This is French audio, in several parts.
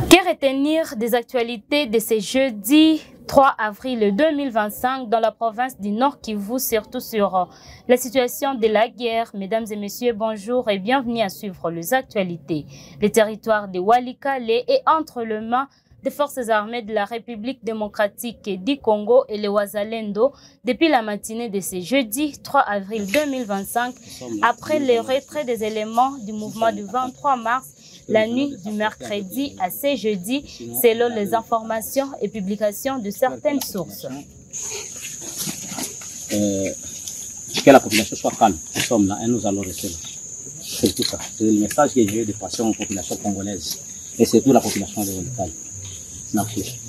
Que retenir des actualités de ce jeudi 3 avril 2025 dans la province du Nord Kivu, surtout sur la situation de la guerre? Mesdames et messieurs, bonjour et bienvenue à suivre les actualités. Le territoire de Walikale est entre les mains des forces armées de la République démocratique du Congo et les Wazalendo depuis la matinée de ce jeudi 3 avril 2025, après le retrait des éléments du mouvement du 23 mars, la nuit du mercredi à ce jeudi, selon les informations et publications de certaines sources. Que la population soit calme, nous sommes là et nous allons rester là. C'est tout ça. C'est le message que j'ai de passer aux populations congolaises et surtout la population de Walikale. Merci.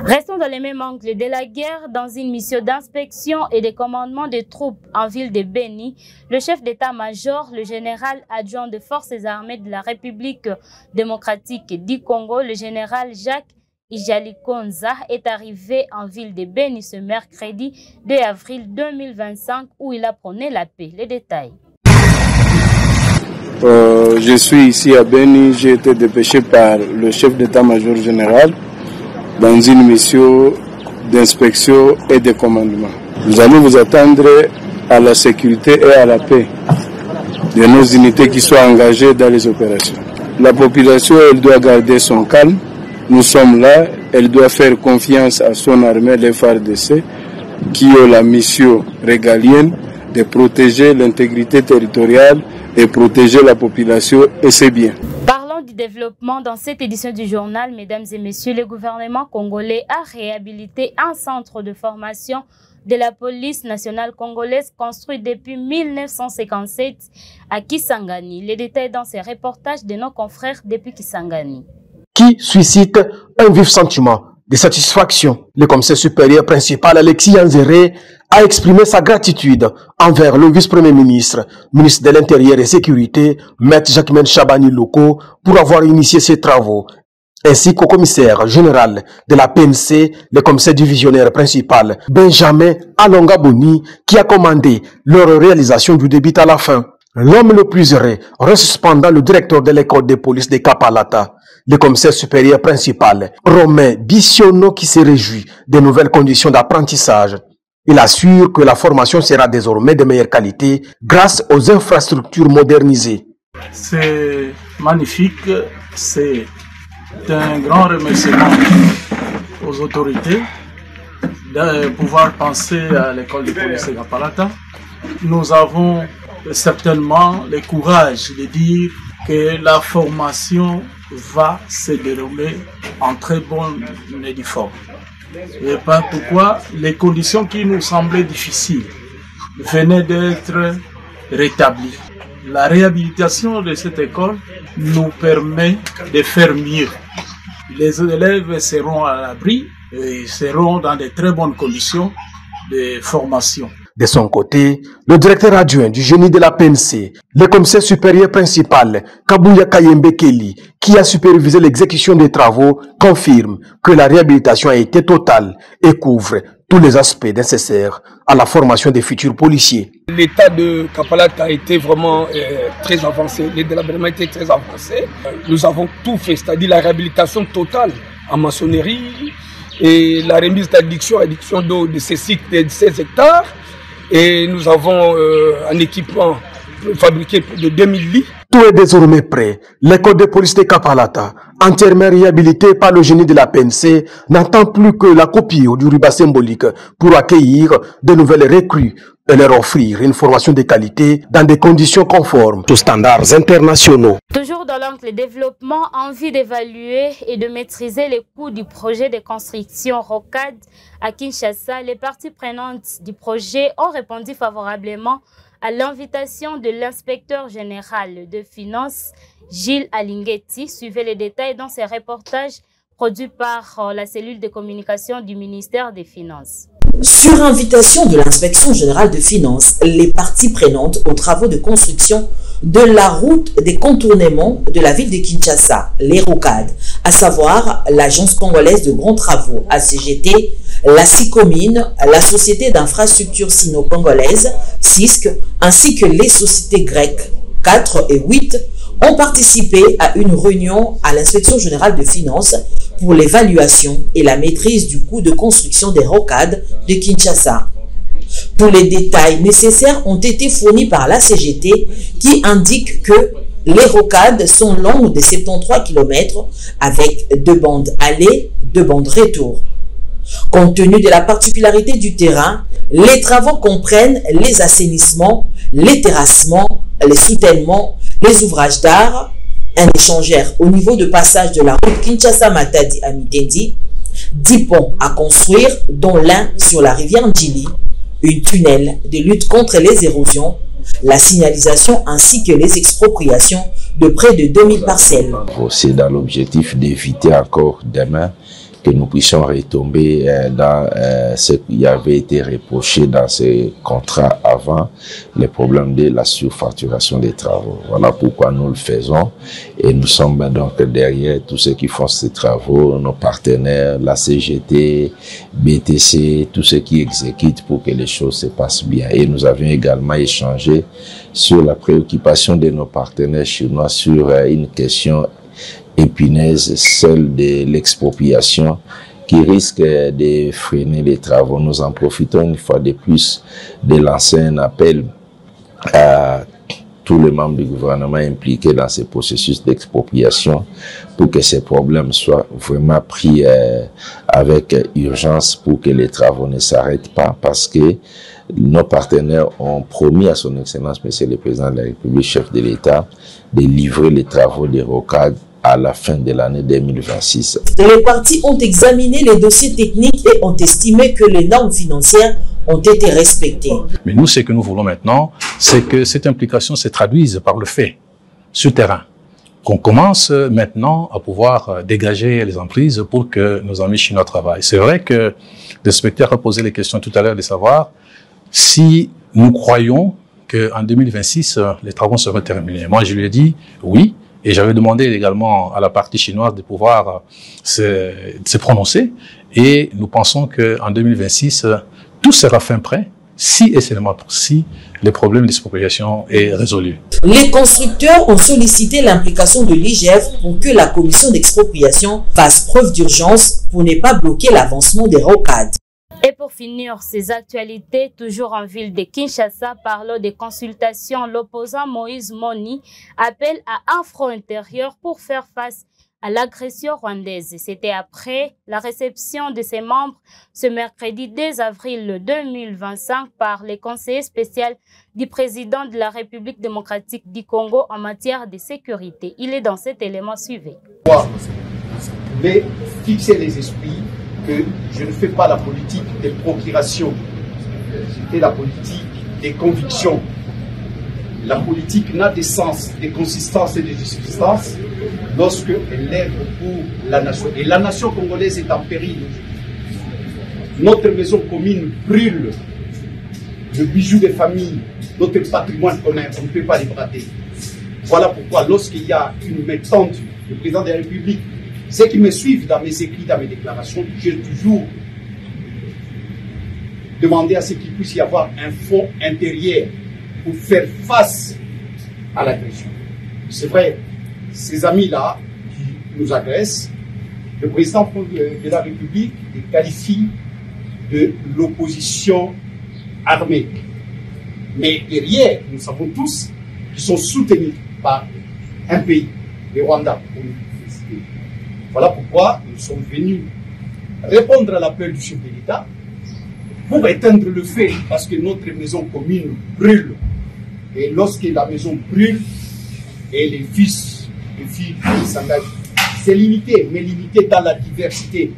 Restons dans les mêmes angles de la guerre. Dans une mission d'inspection et de commandement des troupes en ville de Beni, le chef d'état-major, le général adjoint des forces armées de la République démocratique du Congo, le général Jacques Ijalikonza, est arrivé en ville de Beni ce mercredi 2 avril 2025 où il apprenait la paix. Les détails. Je suis ici à Beni, j'ai été dépêché par le chef d'état-major général dans une mission d'inspection et de commandement. Nous allons vous attendre à la sécurité et à la paix de nos unités qui sont engagées dans les opérations. La population, elle doit garder son calme. Nous sommes là, elle doit faire confiance à son armée, les FARDC, qui ont la mission régalienne de protéger l'intégrité territoriale et protéger la population et ses biens. Parlons du développement dans cette édition du journal, mesdames et messieurs. Le gouvernement congolais a réhabilité un centre de formation de la police nationale congolaise construit depuis 1957 à Kisangani. Les détails dans ces reportages de nos confrères depuis Kisangani. Qui suscite un vif sentiment de satisfaction. Le commissaire supérieur principal Alexis Yanzere a exprimé sa gratitude envers le vice-premier ministre, ministre de l'Intérieur et Sécurité, Maître Jacquemaine Chabani Loko, pour avoir initié ces travaux, ainsi qu'au commissaire général de la PNC, le commissaire divisionnaire principal, Benjamin Alongaboni, qui a commandé leur réalisation du début à la fin. L'homme le plus heureux reste cependant le directeur de l'école de police de Kapalata, le commissaire supérieur principal, Romain Bissionneau, qui se réjouit des nouvelles conditions d'apprentissage. Il assure que la formation sera désormais de meilleure qualité grâce aux infrastructures modernisées. C'est magnifique, c'est un grand remerciement aux autorités de pouvoir penser à l'école de police de Kapalata. Nous avons certainement le courage de dire que la formation va se dérouler en très bonne et due forme. Et pas pourquoi les conditions qui nous semblaient difficiles venaient d'être rétablies. La réhabilitation de cette école nous permet de faire mieux. Les élèves seront à l'abri et seront dans de très bonnes conditions de formation. De son côté, le directeur adjoint du génie de la PNC, le commissaire supérieur principal, Kabuya Kayembe Kelly, qui a supervisé l'exécution des travaux, confirme que la réhabilitation a été totale et couvre tous les aspects nécessaires à la formation des futurs policiers. L'état de Kapalata a été vraiment très avancé, le délabrement a été très avancé. Nous avons tout fait, c'est-à-dire la réhabilitation totale en maçonnerie et la remise d'adduction d'eau de ces sites de 16 hectares. Et nous avons un équipement fabriqué de 2000 lits. Tout est désormais prêt. L'école de police de Kapalata, entièrement réhabilitée par le génie de la PNC, n'attend plus que la copie du ruban symbolique pour accueillir de nouvelles recrues et leur offrir une formation de qualité dans des conditions conformes aux standards internationaux. Toujours dans l'angle développement, envie d'évaluer et de maîtriser les coûts du projet de construction Rocade à Kinshasa, les parties prenantes du projet ont répondu favorablement à l'invitation de l'inspecteur général de finances, Gilles Alinguetti. Suivez les détails dans ces reportages produits par la cellule de communication du ministère des Finances. Sur invitation de l'inspection générale de finances, les parties prenantes aux travaux de construction de la route des contournements de la ville de Kinshasa, les Rocades, à savoir l'agence congolaise de grands travaux ACGT, la SICOMINE, la société d'infrastructure sino-congolaise, SISC, ainsi que les sociétés grecques 4 et 8 ont participé à une réunion à l'inspection générale de finances pour l'évaluation et la maîtrise du coût de construction des rocades de Kinshasa. Tous les détails nécessaires ont été fournis par la CGT qui indique que les rocades sont longues de 73 km avec 2 bandes aller, 2 bandes retour. Compte tenu de la particularité du terrain, les travaux comprennent les assainissements, les terrassements, les soutènements, les ouvrages d'art, un échangeur au niveau de passage de la route Kinshasa-Matadi à Mitendi, 10 ponts à construire, dont l'un sur la rivière Ndjili, une tunnel de lutte contre les érosions, la signalisation ainsi que les expropriations de près de 2000 parcelles. C'est dans l'objectif d'éviter encore demain que nous puissions retomber dans ce qui avait été reproché dans ces contrats avant, les problèmes de la surfacturation des travaux. Voilà pourquoi nous le faisons et nous sommes donc derrière tous ceux qui font ces travaux, nos partenaires, la CGT, BTC, tous ceux qui exécutent pour que les choses se passent bien. Et nous avions également échangé sur la préoccupation de nos partenaires chinois sur une question épineuse, celle de l'expropriation qui risque de freiner les travaux. Nous en profitons une fois de plus de lancer un appel à tous les membres du gouvernement impliqués dans ce processus d'expropriation pour que ces problèmes soient vraiment pris avec urgence pour que les travaux ne s'arrêtent pas, parce que nos partenaires ont promis à son Excellence, Monsieur le Président de la République, chef de l'État, de livrer les travaux des rocades à la fin de l'année 2026. Les parties ont examiné les dossiers techniques et ont estimé que les normes financières ont été respectées. Mais nous, ce que nous voulons maintenant, c'est que cette implication se traduise par le fait, sur le terrain. Qu'on commence maintenant à pouvoir dégager les emprises pour que nos amis chinois travaillent. C'est vrai que le spectateur a posé les questions tout à l'heure de savoir si nous croyons qu'en 2026, les travaux seront terminés. Moi, je lui ai dit oui. Et j'avais demandé également à la partie chinoise de pouvoir se prononcer. Et nous pensons qu'en 2026, tout sera fin prêt, si et seulement si le problème d'expropriation est résolu. Les constructeurs ont sollicité l'implication de l'IGF pour que la commission d'expropriation fasse preuve d'urgence pour ne pas bloquer l'avancement des rocades. Et pour finir ces actualités, toujours en ville de Kinshasa, parlant des consultations, l'opposant Moïse Moni appelle à un front intérieur pour faire face à l'agression rwandaise. C'était après la réception de ses membres ce mercredi 2 avril 2025 par les conseillers spéciaux du président de la République démocratique du Congo en matière de sécurité. Il est dans cet élément suivi. Mais fixer les esprits que je ne fais pas la politique des procurations, je fais la politique des convictions. La politique n'a de sens, de consistance et de substance lorsqu'elle lève pour la nation. Et la nation congolaise est en péril. Notre maison commune brûle, le bijou des familles, notre patrimoine qu'on a, on ne peut pas les brader. Voilà pourquoi lorsqu'il y a une main tendue, le président de la République, ceux qui me suivent dans mes écrits, dans mes déclarations, j'ai toujours demandé à ce qu'il puisse y avoir un fonds intérieur pour faire face à l'agression. C'est vrai, ces amis-là qui nous agressent, le président de la République les qualifie de l'opposition armée. Mais derrière, nous savons tous qu'ils sont soutenus par un pays, le Rwanda. Voilà pourquoi nous sommes venus répondre à l'appel du chef de l'État pour éteindre le feu, parce que notre maison commune brûle. Et lorsque la maison brûle, et les fils et filles s'engagent, c'est limité, mais limité dans la diversité.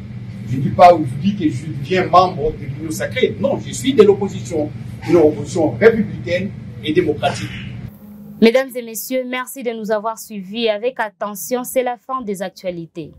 Je ne dis pas aujourd'hui que je deviens membre de l'Union sacrée. Non, je suis de l'opposition, une opposition républicaine et démocratique. Mesdames et messieurs, merci de nous avoir suivis avec attention. C'est la fin des actualités.